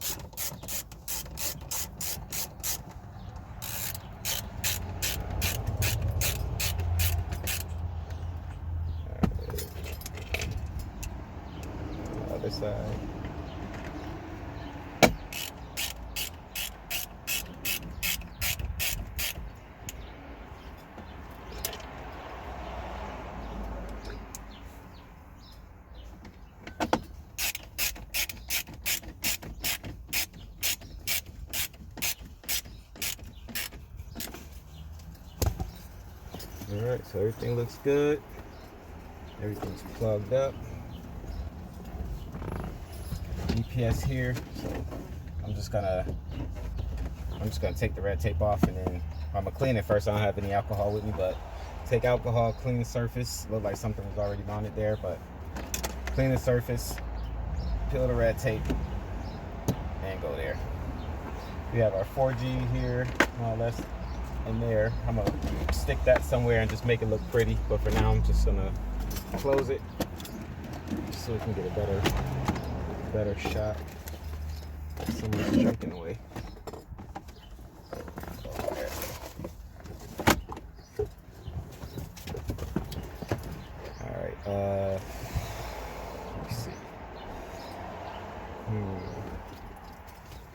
Right. Other side. Alright, so everything looks good. Everything's plugged up. GPS here. So I'm just gonna take the red tape off, and then I'm gonna clean it first. I don't have any alcohol with me, but take alcohol, clean the surface. Looked like something was already mounted there, but clean the surface, peel the red tape, and go there. We have our 4G here, more or less. In there, I'm gonna stick that somewhere and just make it look pretty, but for now I'm just gonna close it just so we can get a better shot. Someone's drinking away. Let me see.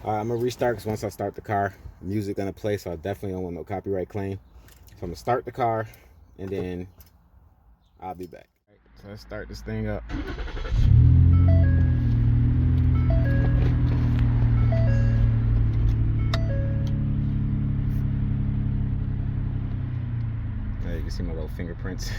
Alright, I'm gonna restart because once I start the car, music gonna play, so I definitely don't want no copyright claim. So I'm gonna start the car and then I'll be back. Right, so let's start this thing up. There you can see my little fingerprints.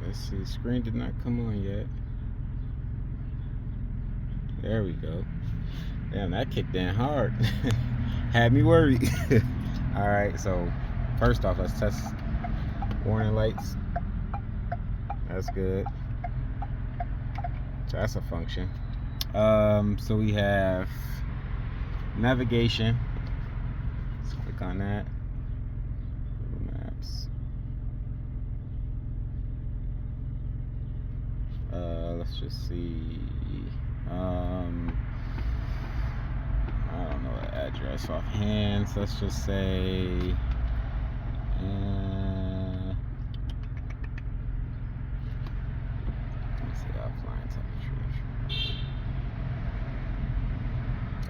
Let's see, the screen did not come on yet. There we go. Damn, that kicked in hard. Had me worried. Alright, so first off, let's test warning lights. That's good. So that's a function. So we have navigation. Let's click on that. Google Maps. Let's just see. I don't know the address offhand, so let's just say let's see, offline temperature.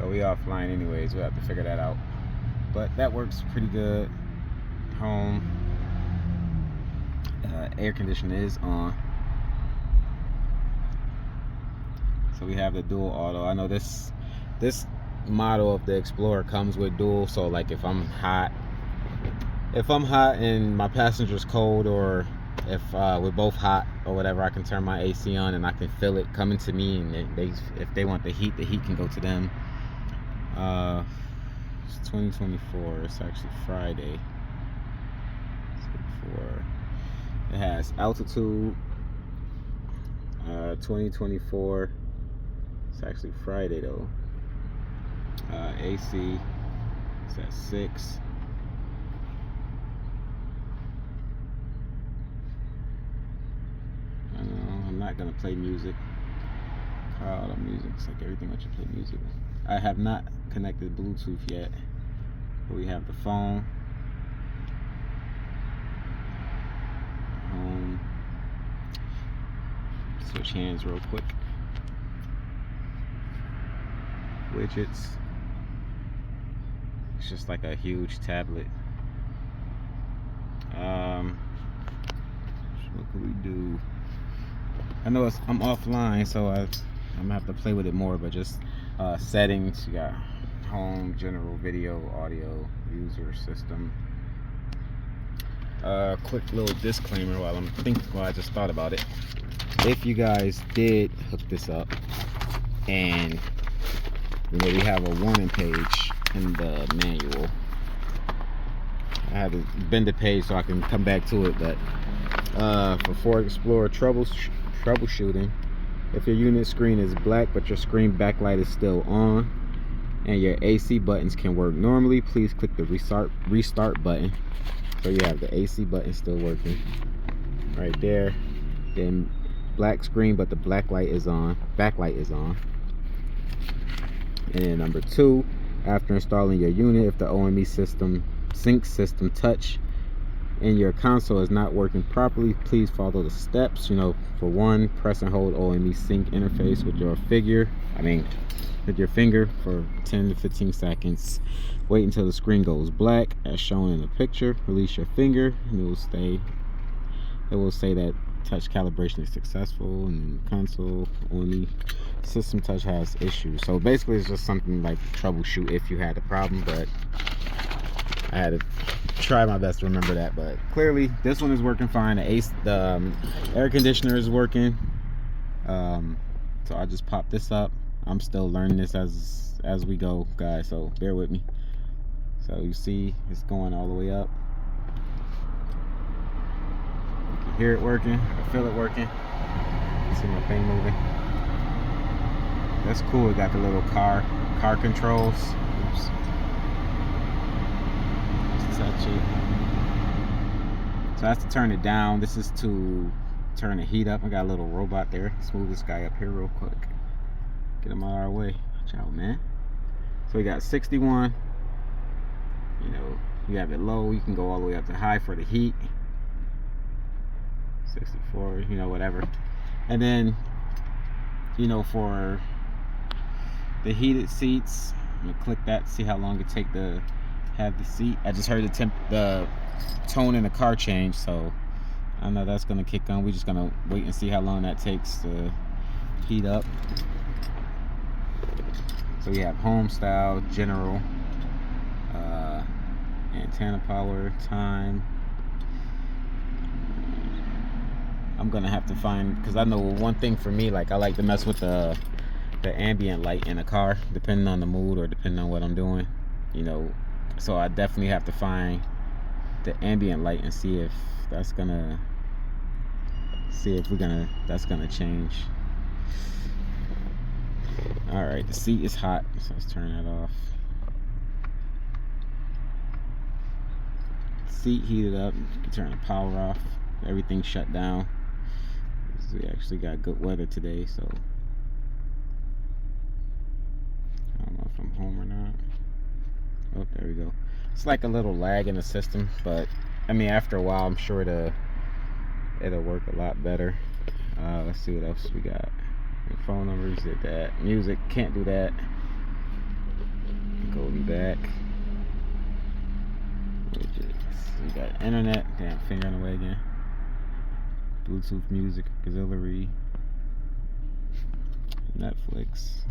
Oh, we offline anyways, we'll have to figure that out, but that works pretty good. Home, air conditioning is on. So we have the dual auto. I know this model of the Explorer comes with dual, so like if I'm hot and my passenger's cold, or if we're both hot or whatever, I can turn my AC on and I can feel it coming to me, and if they want the heat can go to them. It's 2024, it's actually Friday. It has altitude, 2024. It's actually Friday though. AC, it's at 6. I know, I'm not gonna play music. All the music, it's like everything lets you play music. I have not connected Bluetooth yet, but we have the phone. Switch hands real quick. Widgets. It's just like a huge tablet. What can we do? I know I'm offline, so I'm gonna have to play with it more, but just settings. You got home, general, video, audio, user, system. Quick little disclaimer while I'm thinking. Well, I just thought about it. If you guys did hook this up and we have a warning page in the manual, I had to bend the page so I can come back to it, but for Ford Explorer troubleshooting, if your unit screen is black but your screen backlight is still on and your AC buttons can work normally, please click the restart button. So you have the AC button still working right there. Then black screen but the backlight is on. And then number 2, after installing your unit, if the OME system sync system touch and your console is not working properly, please follow the steps. For 1, press and hold OME sync interface with your finger for 10 to 15 seconds. Wait until the screen goes black as shown in the picture. Release your finger and it will say that touch calibration is successful, and then console only system touch has issues. So basically it's just something like troubleshoot if you had a problem, but I had to try my best to remember that. But clearly this one is working fine. The air conditioner is working. So I just popped this up. I'm still learning this as we go, guys, so bear with me. So you see it's going all the way up. You can hear it working, I feel it working. You see my thing moving. That's cool. It got the little car controls. Oops. Just touch it. So that's to turn it down. This is to turn the heat up. I got a little robot there. Let's move this guy up here real quick. Get him out of our way. Ciao, man. So we got 61. You know, you have it low, you can go all the way up to high for the heat. 64, you know, whatever. And then, you know, for the heated seats, I'm gonna click that, see how long it take to have the seat. I just heard the tone in the car change, so I know that's gonna kick on. We're just gonna wait and see how long that takes to heat up. So we have home style, general, antenna power, time. I'm gonna have to find, because I know one thing for me, like I like to mess with the ambient light in a car, depending on the mood or depending on what I'm doing, you know. So I definitely have to find the ambient light and see if that's gonna that's gonna change. All right, the seat is hot, so let's turn that off. Seat heated up, you can turn the power off, everything shut down. We actually got good weather today, so I don't know if I'm home or not. Oh, there we go. It's like a little lag in the system, but I mean, after a while, I'm sure it'll work a lot better. Let's see what else we got. Phone numbers, did that. Music, can't do that. Golden back. We got internet. Damn, finger on the way again. Bluetooth music, auxiliary, Netflix.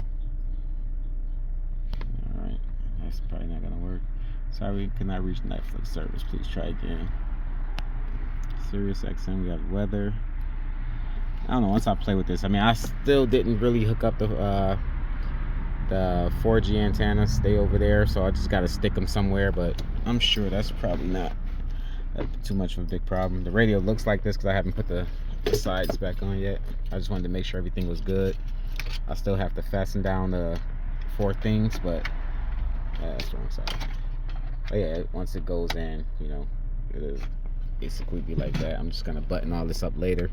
Alright, that's probably not gonna work. Sorry, cannot reach Netflix service. Please try again. Sirius XM, we got weather. I don't know, once I play with this, I mean, I still didn't really hook up the 4G antennas, stay over there, so I just gotta stick them somewhere, but I'm sure that's probably not too much of a big problem. The radio looks like this because I haven't put the sides back on yet. I just wanted to make sure everything was good. I still have to fasten down the 4 things, but that's the wrong side. But yeah, once it goes in, you know, it'll basically be like that. I'm just gonna button all this up later.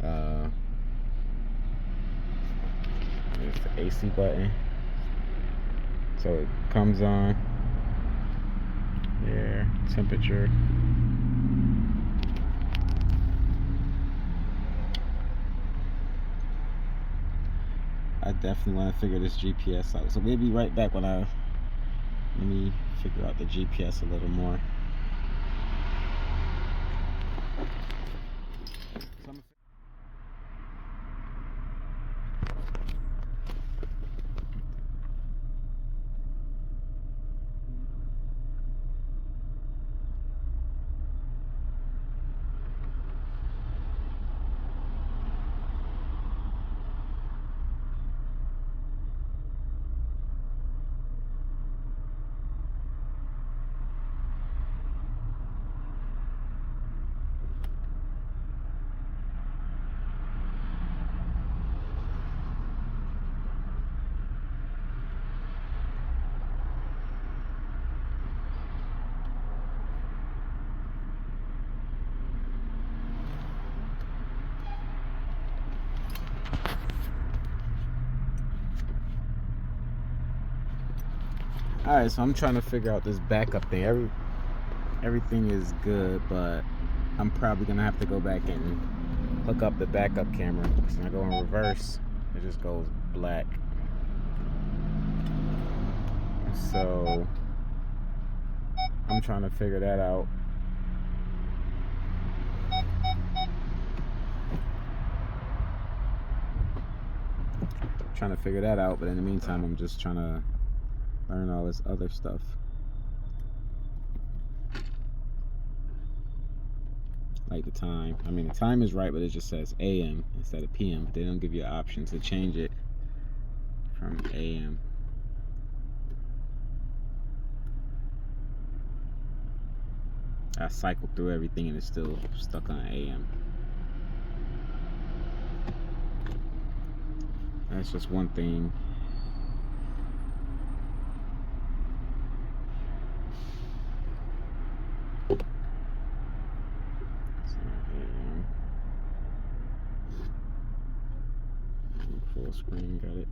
There's the AC button, so it comes on. Air, temperature. I definitely want to figure this GPS out, so we'll be right back when let me figure out the GPS a little more. Alright, so I'm trying to figure out this backup thing. Everything is good, but I'm probably gonna have to go back and hook up the backup camera, because when I go in reverse, it just goes black. So I'm trying to figure that out. But in the meantime, I'm just trying to learn all this other stuff. Like the time. I mean, the time is right, but it just says AM instead of PM. They don't give you an option to change it from AM. I cycled through everything and it's still stuck on AM. That's just one thing. Full screen, got it.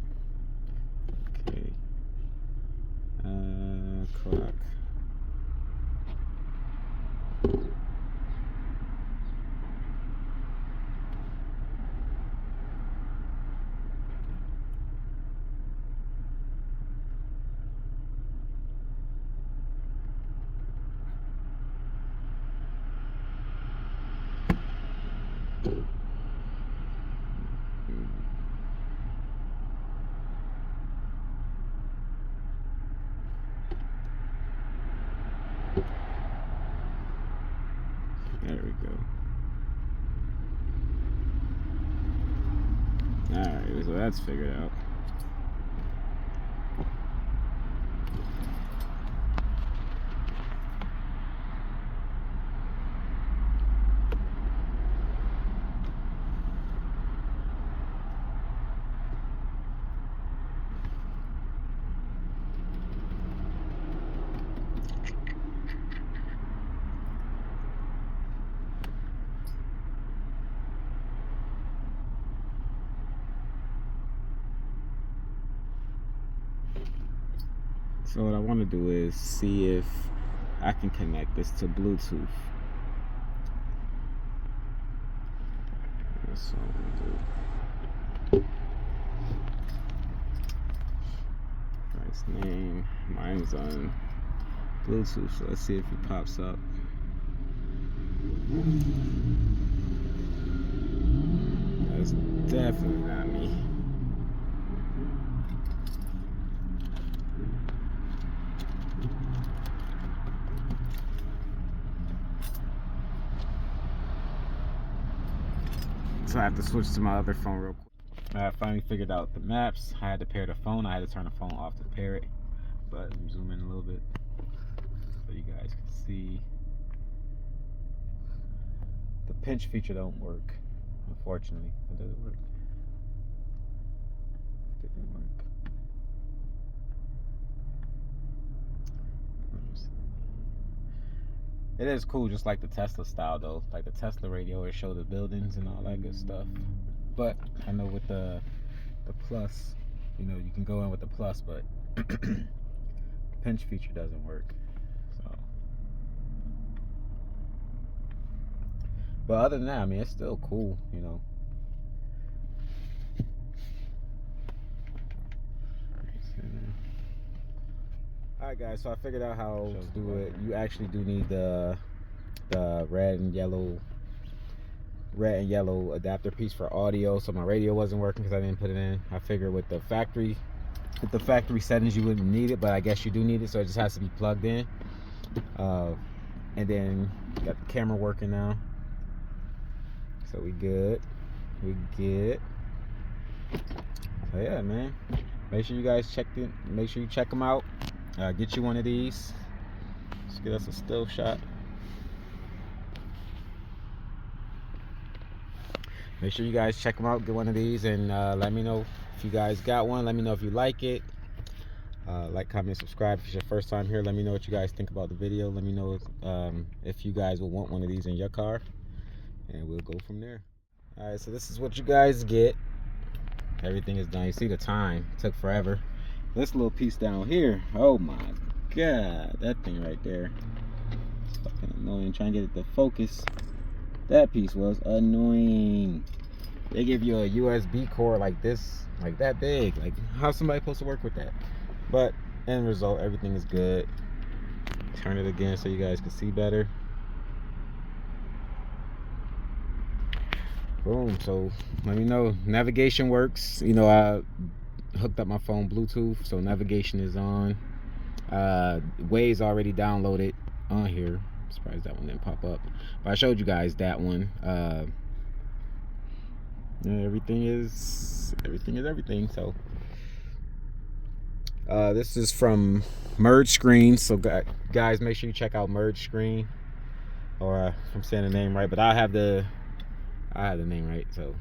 There we go. Alright, so that's figured out. So what I want to do is see if I can connect this to Bluetooth. That's what I'm gonna do. Price name. Mine's on Bluetooth, so let's see if it pops up. That's definitely not me. So I have to switch to my other phone real quick. I finally figured out the maps. I had to pair the phone. I had to turn the phone off to pair it. But let me zoom in a little bit so you guys can see. The pinch feature don't work, unfortunately. It doesn't work. It didn't work. It is cool, just like the Tesla style though. Like the Tesla radio, it show the buildings and all that good stuff. But I know with the plus, you know, you can go in with the plus, but pinch feature doesn't work. So, but other than that, I mean, it's still cool, you know. Alright guys, so I figured out how to do it. You actually do need the red and yellow adapter piece for audio. So my radio wasn't working because I didn't put it in. I figured with the factory settings you wouldn't need it, but I guess you do need it, so it just has to be plugged in. And then got the camera working now, so we good. So yeah, man, make sure you guys check them out. Get you one of these. Let's get us a still shot. Make sure you guys check them out, get one of these, and let me know if you guys got one. Let me know if you like it. Like, comment, subscribe. If it's your first time here, let me know what you guys think about the video. Let me know if you guys will want one of these in your car, and we'll go from there. Alright, so this is what you guys get. Everything is done. You see the time, it took forever. This little piece down here, oh my god, that thing right there, it's fucking annoying. Trying to get it to focus. That piece was annoying. They give you a USB cord like this, like that big. Like, how's somebody supposed to work with that? But end result, everything is good. Turn it again so you guys can see better. Boom. So let me know. Navigation works. You know, I hooked up my phone Bluetooth, so navigation is on. Waze already downloaded on here. I'm surprised that one didn't pop up, but I showed you guys that one. Everything is everything. So this is from Mergescreens. So guys, make sure you check out Mergescreen, or if I'm saying the name right, but I have the name right, so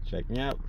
check me out.